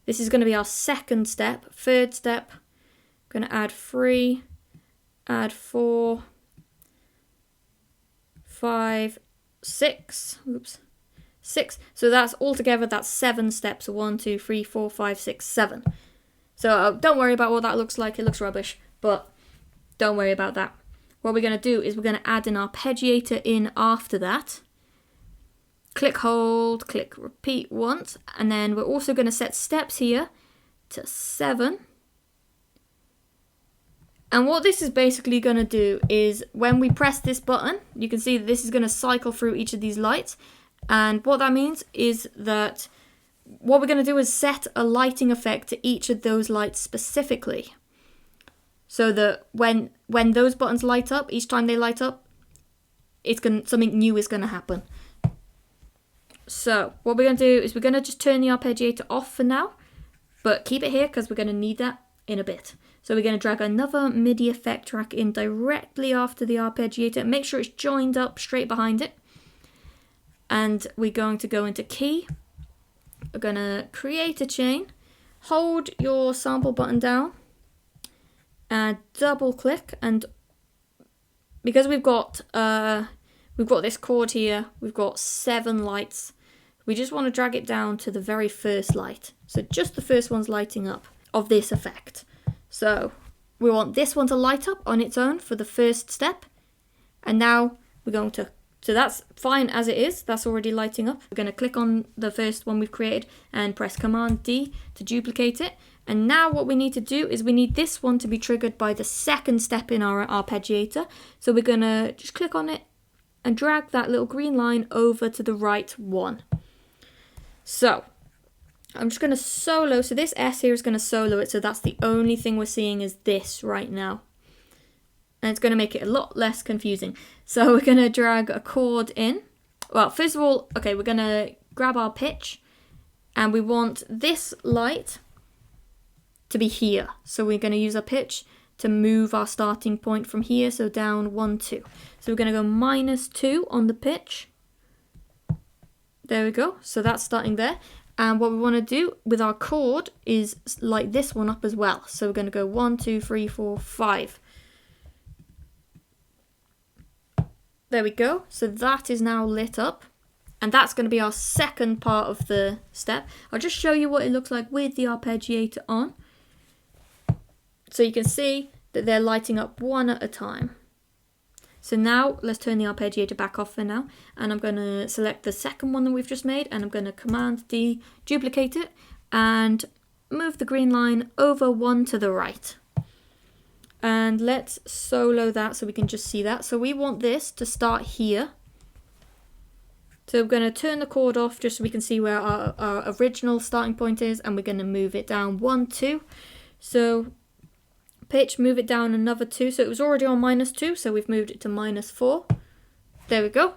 This is going to be our second step. Third step, I'm going to add 3, add 4, 5, 6. Oops. 6. So that's altogether, that's 7 steps. So 1, 2, 3, 4, 5, 6, 7. So don't worry about what that looks like. It looks rubbish, but don't worry about that. what we're going to do is we're going to add an arpeggiator in after that. Click hold, click repeat once, and then we're also going to set steps here to 7. And what this is basically going to do is when we press this button, you can see that this is going to cycle through each of these lights. And what that means is that what we're going to do is set a lighting effect to each of those lights specifically. So that when those buttons light up, each time they light up, something new is going to happen. So what we're going to do is we're going to just turn the arpeggiator off for now, but keep it here because we're going to need that in a bit. So we're going to drag another MIDI effect track in directly after the arpeggiator. Make sure it's joined up straight behind it. And we're going to go into key. We're going to create a chain. Hold your sample button down. And double click. And because we've got this chord here, we've got 7 lights. We just want to drag it down to the very first light. So just the first one's lighting up of this effect. So we want this one to light up on its own for the first step. And now we're going to, so that's fine as it is. That's already lighting up. We're going to click on the first one we've created and press Command D to duplicate it. And now what we need to do is we need this one to be triggered by the second step in our arpeggiator. So we're going to just click on it and drag that little green line over to the right one. So I'm just going to solo. So this S here is going to solo it. So that's the only thing we're seeing is this right now. And it's going to make it a lot less confusing. So we're going to drag a chord in. Well, first of all, okay, we're going to grab our pitch. And we want this light to be here. So we're going to use our pitch to move our starting point from here. So down 1, 2. So we're going to go -2 on the pitch. There we go. So that's starting there. And what we want to do with our chord is light this one up as well. So we're going to go 1, 2, 3, 4, 5. There we go. So that is now lit up. And that's going to be our second part of the step. I'll just show you what it looks like with the arpeggiator on. So you can see that they're lighting up one at a time. So now let's turn the arpeggiator back off for now. And I'm going to select the second one that we've just made. And I'm going to Command D, duplicate it. And move the green line over 1 to the right. And let's solo that so we can just see that. So we want this to start here. So we're going to turn the chord off just so we can see where our original starting point is. And we're going to move it down 1, 2. So pitch, move it down another 2. So it was already on -2, so we've moved it to -4. There we go.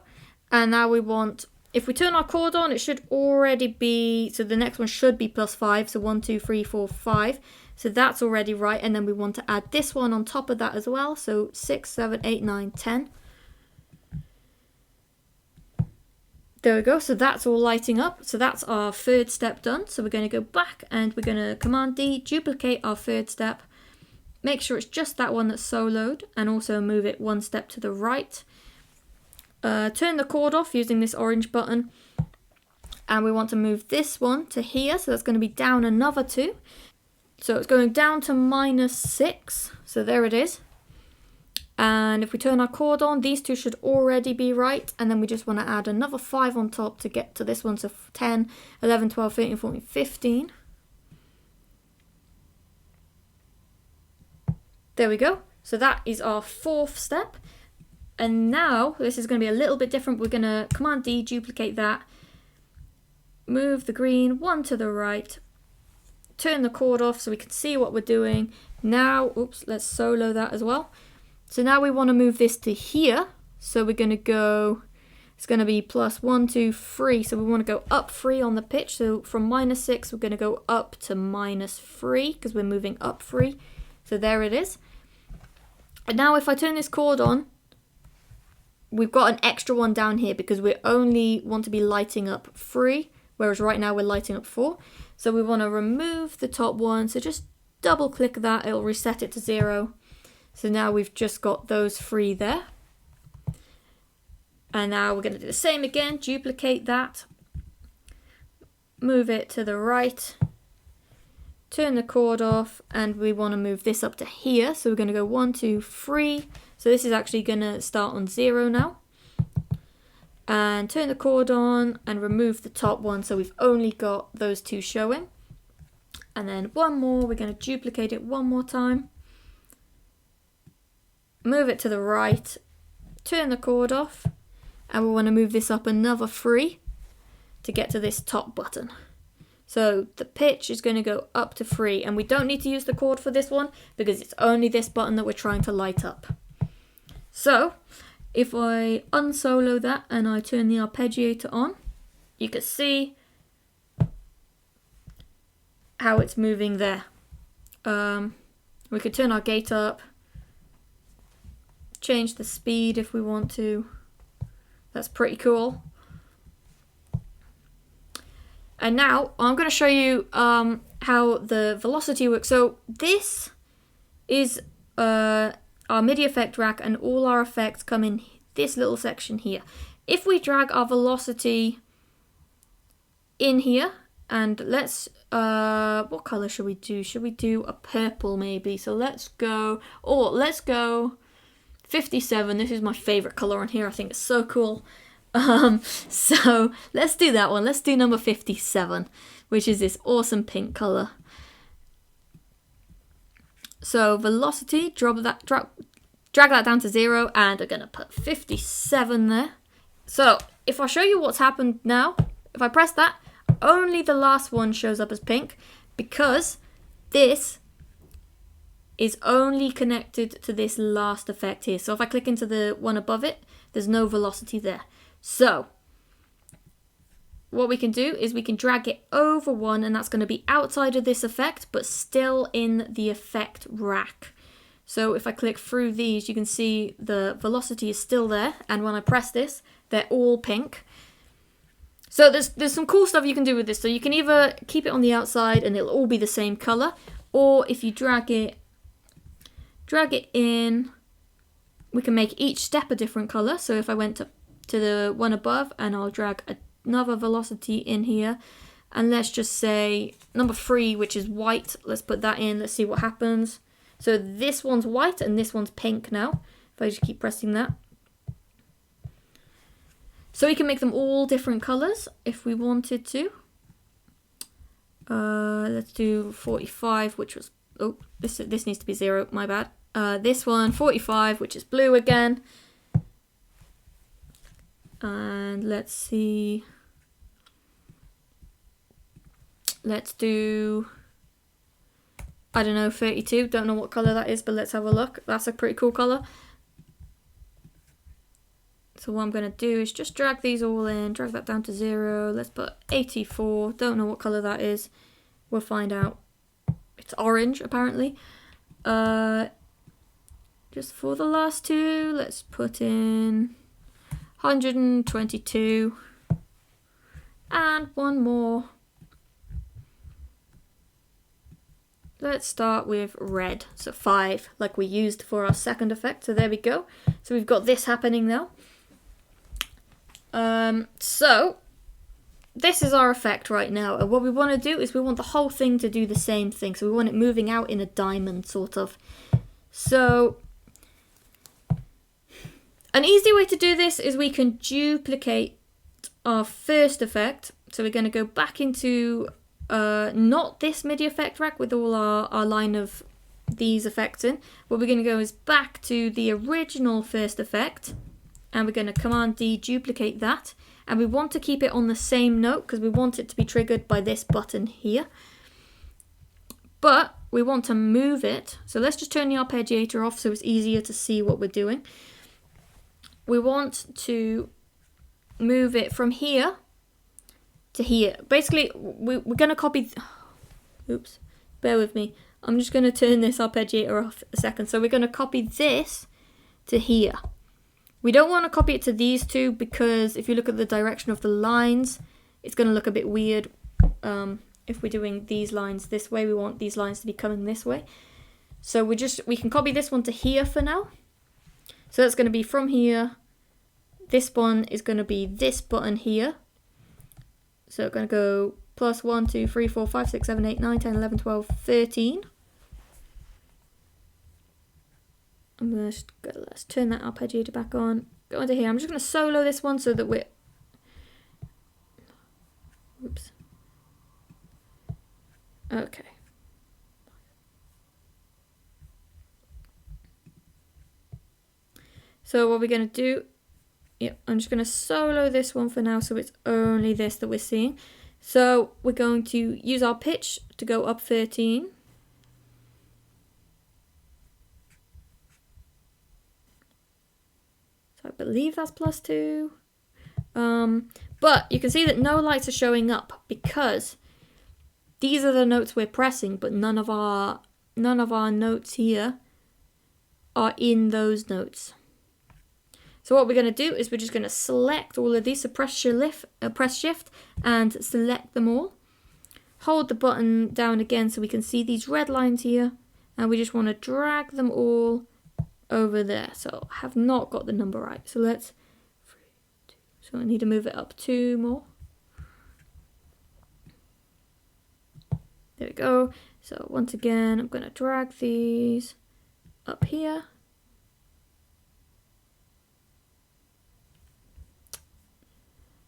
And now we want, if we turn our chord on, it should already be, so the next one should be +5. So 1, 2, 3, 4, 5. So that's already right. And then we want to add this one on top of that as well. So 6, 7, 8, 9, 10. There we go. So that's all lighting up. So that's our third step done. So we're going to go back and we're going to Command D, duplicate our third step. Make sure it's just that one that's soloed and also move it 1 step to the right. Turn the chord off using this orange button. And we want to move this one to here. So that's going to be down another 2. So it's going down to -6. So there it is. And if we turn our chord on, these two should already be right. And then we just want to add another 5 on top to get to this one. So 10, 11, 12, 13, 14, 15. There we go. So that is our 4th step. And now, this is going to be a little bit different. We're going to Command D, duplicate that. Move the green 1 to the right. Turn the chord off so we can see what we're doing. Now, oops, let's solo that as well. So now we want to move this to here. So we're going to go, it's going to be +1, 2, 3. So we want to go up 3 on the pitch. So from -6, we're going to go up to -3 because we're moving up 3. So there it is. And now if I turn this chord on, we've got an extra one down here because we only want to be lighting up 3, whereas right now we're lighting up 4. So we want to remove the top one. So just double click that, it'll reset it to 0. So now we've just got those 3 there. And now we're going to do the same again, duplicate that, move it to the right. turn the chord off, and we want to move this up to here. So we're going to go 1, 2, 3. So this is actually going to start on 0 now. And turn the chord on and remove the top one, so we've only got those two showing. And then one more, we're going to duplicate it one more time. Move it to the right, turn the chord off, and we want to move this up another 3 to get to this top button. So the pitch is going to go up to 3, and we don't need to use the chord for this one because it's only this button that we're trying to light up. So if I unsolo that and I turn the arpeggiator on, you can see how it's moving there. We could turn our gate up, change the speed if we want to. That's pretty cool. And now I'm going to show you how the velocity works. So this is our MIDI effect rack, and all our effects come in this little section here. If we drag our velocity in here, and let's, what color should we do? Should we do a purple maybe? So let's go 57. This is my favorite color on here. I think it's so cool. So let's do that one. Let's do number 57, which is this awesome pink color. So velocity, drag that down to 0, and we're gonna put 57 there. So if I show you what's happened now, if I press that, only the last one shows up as pink because this is only connected to this last effect here. So if I click into the one above it, there's no velocity there. So what we can do is we can drag it over one, and that's going to be outside of this effect but still in the effect rack. So if I click through these, you can see the velocity is still there, and when I press this, they're all pink. So there's some cool stuff you can do with this. So you can either keep it on the outside and it'll all be the same color, or if you drag it in, we can make each step a different color. So if I went to the one above, and I'll drag another velocity in here, and let's just say number 3, which is white. Let's put that in. Let's see what happens. So this one's white and this one's pink now. If I just keep pressing that. So we can make them all different colors if we wanted to. Let's do 45, which was, oh, this needs to be 0, my bad. This one, 45, which is blue again. And let's see. Let's do, I don't know, 32. Don't know what color that is, but let's have a look. That's a pretty cool color. So what I'm going to do is just drag these all in, drag that down to 0. Let's put 84. Don't know what color that is. We'll find out. It's orange, apparently. Just for the last two, let's put in 122. And one more. Let's start with red, so 5, like we used for our second effect. So there we go. So we've got this happening now. So this is our effect right now, and what we want to do is we want the whole thing to do the same thing. So we want it moving out in a diamond, sort of. So an easy way to do this is we can duplicate our first effect. So we're going to go back into not this MIDI effect rack with all our line of these effects in. What we're going to go is back to the original first effect, and we're going to Command D, duplicate that, and we want to keep it on the same note because we want it to be triggered by this button here. But we want to move it, so let's just turn the arpeggiator off so it's easier to see what we're doing. We want to move it from here to here. Basically, we're going to copy, oops, bear with me. I'm just going to turn this arpeggiator off a second. So we're going to copy this to here. We don't want to copy it to these two because if you look at the direction of the lines, it's going to look a bit weird. If we're doing these lines this way, we want these lines to be coming this way. So we can copy this one to here for now. So that's going to be from here. This one is going to be this button here. So we're going to go plus 1, 2, 3, 4, 5, 6, 7, 8, 9, 10, 11, 12, 13. Let's turn that arpeggiator back on. Go into here. I'm just going to solo this one so that we're... Oops. Okay. So what we're going to do... Yep, I'm just going to solo this one for now so it's only this that we're seeing. So we're going to use our pitch to go up 13. So I believe that's +2. But you can see that no lights are showing up because these are the notes we're pressing, but none of our notes here are in those notes. So what we're going to do is we're just going to select all of these, so press shift and select them all. Hold the button down again so we can see these red lines here, and we just want to drag them all over there. So I have not got the number right. So let's, so I need to move it up 2 more. There we go. So once again, I'm going to drag these up here.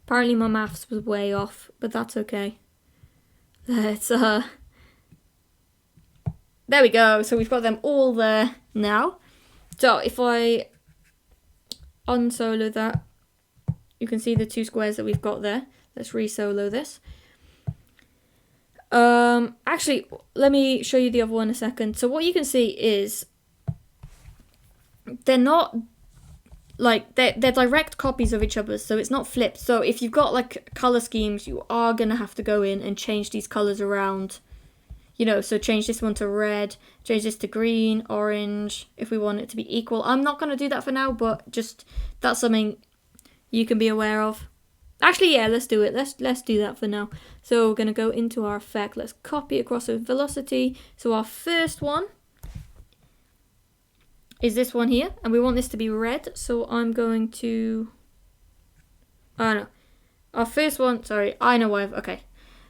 Apparently my maths was way off, but that's okay. Let's, there we go. So we've got them all there now. So if I unsolo that, you can see the 2 squares that we've got there. Let's re-solo this. Actually, let me show you the other one in a second. So what you can see is they're not like they're direct copies of each other, so it's not flipped. So if you've got like color schemes, you are gonna have to go in and change these colors around, you know. So change this one to red, change this to green, orange, if we want it to be equal. I'm not gonna do that for now, but just that's something you can be aware of. Actually, yeah, let's do it. Let's do that for now. So we're gonna go into our effect. Let's copy across with velocity. So our first one is this one here, and we want this to be red, so I'm going to, oh no, our first one, sorry, I know why, okay,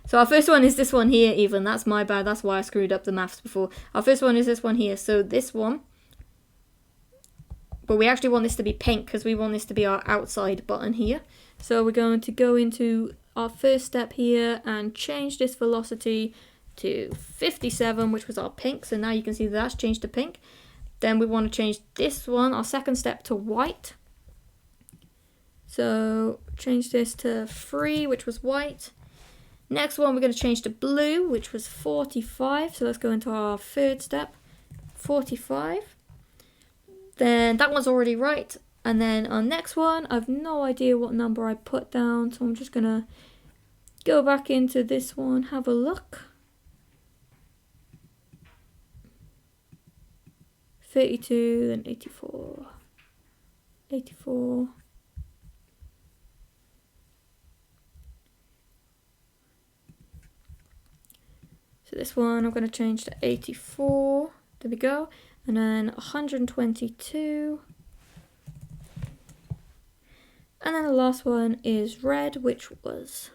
so our first one is this one here even, that's my bad, that's why I screwed up the maths before. Our first one is this one here, so this one, but we actually want this to be pink, because we want this to be our outside button here. So we're going to go into our first step here, and change this velocity to 57, which was our pink, so now you can see that's changed to pink. Then we want to change this one, our second step, to white. So change this to 3, which was white. Next one we're going to change to blue, which was 45. So let's go into our third step, 45. Then that one's already right. And then our next one, I have no idea what number I put down, so I'm just going to go back into this one, have a look. 32, then 84, 84. So this one I'm going to change to 84, there we go, and then 122. And then the last one is red, which was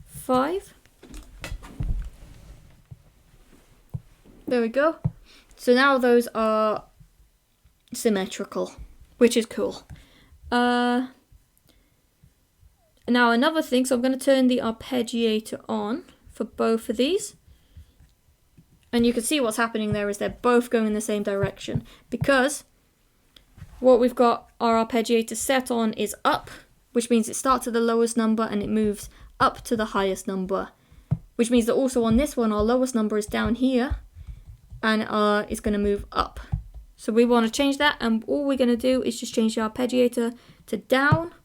5. There we go. So now those are symmetrical, which is cool. Now another thing, so I'm going to turn the arpeggiator on for both of these. And you can see what's happening there is they're both going in the same direction. Because what we've got our arpeggiator set on is up, which means it starts at the lowest number and it moves up to the highest number. Which means that also on this one, our lowest number is down here. And it's going to move up. So we want to change that, and all we're going to do is just change the arpeggiator to down.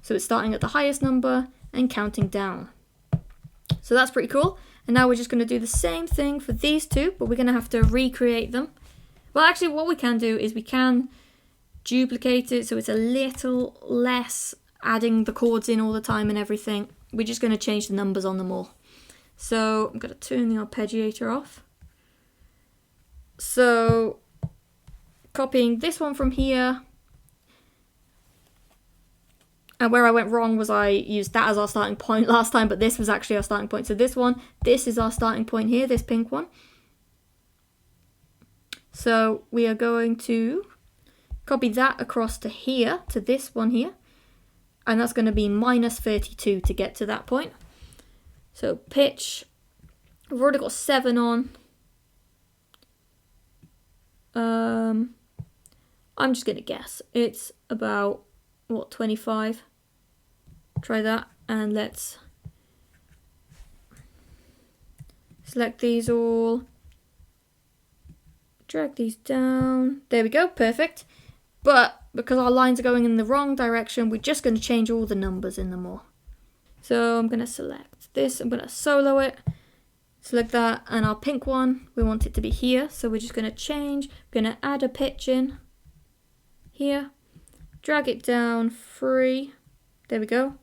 So it's starting at the highest number and counting down. So that's pretty cool. And now we're just going to do the same thing for these two, but we're going to have to recreate them. Well, actually what we can do is we can duplicate it so it's a little less adding the chords in all the time and everything. We're just going to change the numbers on them all. So I'm going to turn the arpeggiator off. So, copying this one from here, And where I went wrong was I used that as our starting point last time, but this was actually our starting point. So this is our starting point here, this pink one. So we are going to copy that across to here, to this one here. And that's going to be -32 to get to that point. So pitch, we've already got 7 on. I'm just going to guess. It's about, what, 25? Try that, and let's select these all. Drag these down. There we go, perfect. But because our lines are going in the wrong direction, we're just going to change all the numbers in them all. So I'm going to select this, I'm going to solo it, select that, and our pink one, we want it to be here. So we're just going to change, we're going to add a pitch in here, drag it down 3, there we go.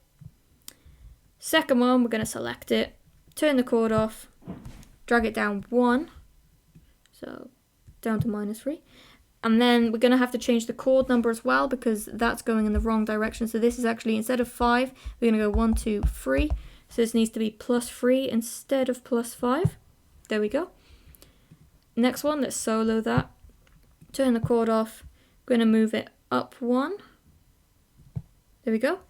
Second one, we're going to select it, turn the chord off, drag it down 1, so down to -3. And then we're going to have to change the chord number as well because that's going in the wrong direction. So this is actually, instead of 5, we're going to go 1, 2, 3. So this needs to be +3 instead of +5. There we go. Next one, let's solo that. Turn the chord off. We're going to move it up 1. There we go.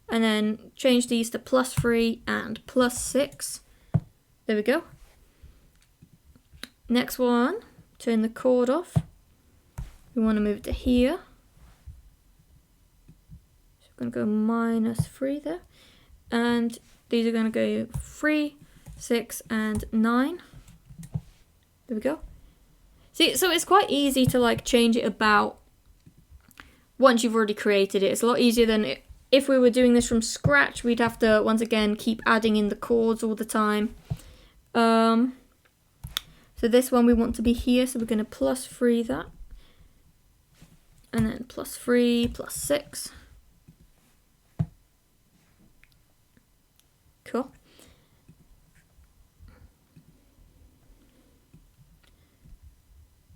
And then change these to +3 and +6. There we go. Next one, turn the chord off. We want to move it to here. So we're going to go -3 there. And these are going to go 3, 6, and 9. There we go. See, so it's quite easy to like change it about once you've already created it. It's a lot easier than if we were doing this from scratch. We'd have to, once again, keep adding in the chords all the time. So this one we want to be here, so we're going to +3 that. And then +3, +6. Cool.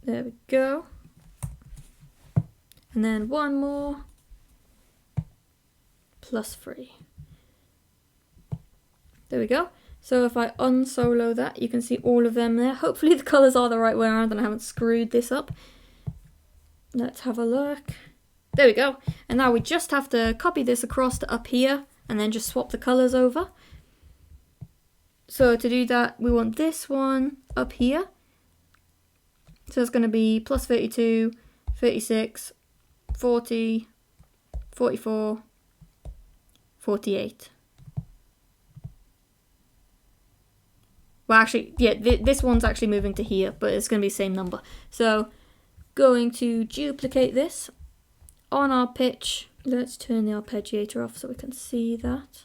There we go. And then one more. +3. There we go. So if I unsolo that, you can see all of them there. Hopefully the colours are the right way around and I haven't screwed this up. Let's have a look. There we go. And now we just have to copy this across to up here and then just swap the colours over. So to do that, we want this one up here. So it's going to be +32, 36, 40, 44, 48. Well, actually, yeah, this one's actually moving to here, but it's going to be the same number. So, going to duplicate this on our pitch. Let's turn the arpeggiator off so we can see that.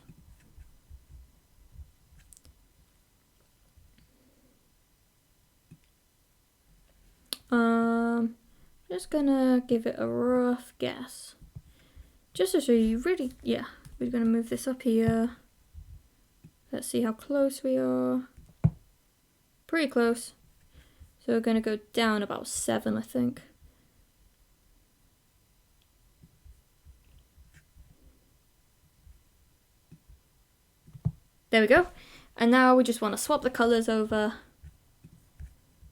Just gonna give it a rough guess. Just to show you really, yeah, we're gonna move this up here. Let's see how close we are. Pretty close. So we're gonna go down about 7, I think. There we go. And now we just want to swap the colours over.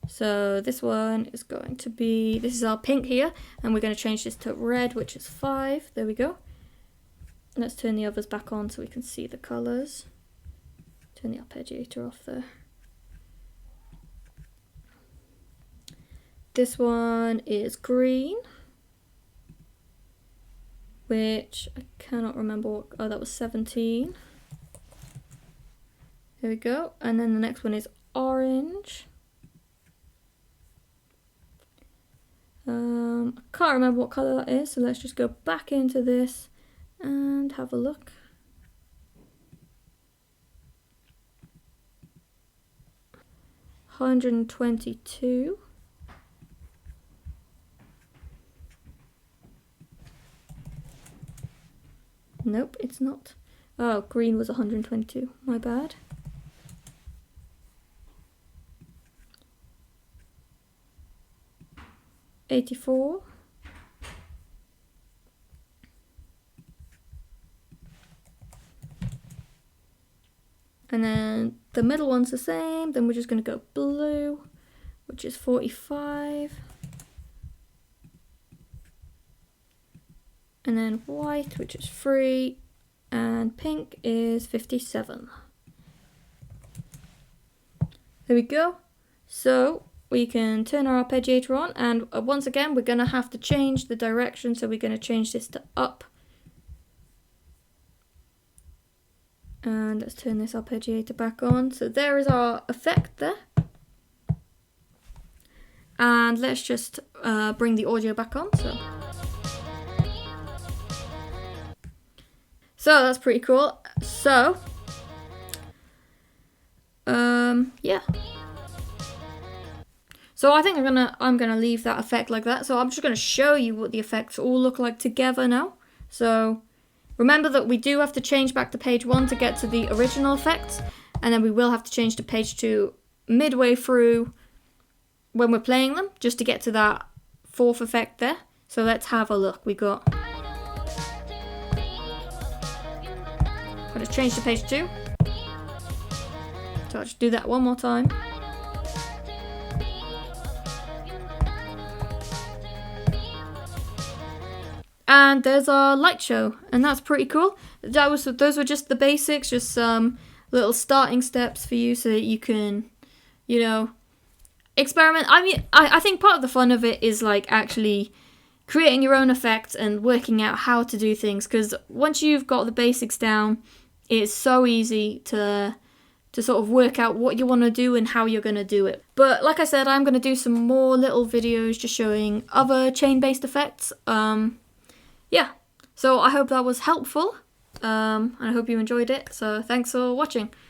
So this one is going to be, this is our pink here, and we're going to change this to red, which is 5. There we go. Let's turn the others back on so we can see the colours. Turn the arpeggiator off there. This one is green, which I cannot remember what, oh, that was 17. There we go. And then the next one is orange. I can't remember what colour that is, so let's just go back into this and have a look. $122. Nope, it's not. Oh, green was 122. My bad. $84. And then the middle one's the same. Then we're just going to go blue, which is 45. And then white, which is 3. And pink is 57. There we go. So we can turn our arpeggiator on, and once again we're going to have to change the direction, so we're going to change this to up. And let's turn this arpeggiator back on. So there is our effect there. And let's just bring the audio back on. So that's pretty cool. So yeah. So I think I'm gonna leave that effect like that. So I'm just gonna show you what the effects all look like together now. So remember that we do have to change back to page 1 to get to the original effects, and then we will have to change to page 2 midway through when we're playing them, just to get to that 4th effect there. So let's have a look. We got. Let's change to page 2. So I'll just do that one more time. And there's our light show, and that's pretty cool. Those were just the basics, just some little starting steps for you so that you can, you know, experiment. I mean, I think part of the fun of it is like actually creating your own effects and working out how to do things, because once you've got the basics down, it's so easy to sort of work out what you want to do and how you're going to do it. But like I said, I'm going to do some more little videos just showing other chain-based effects. Yeah, so I hope that was helpful, and I hope you enjoyed it, so thanks for watching.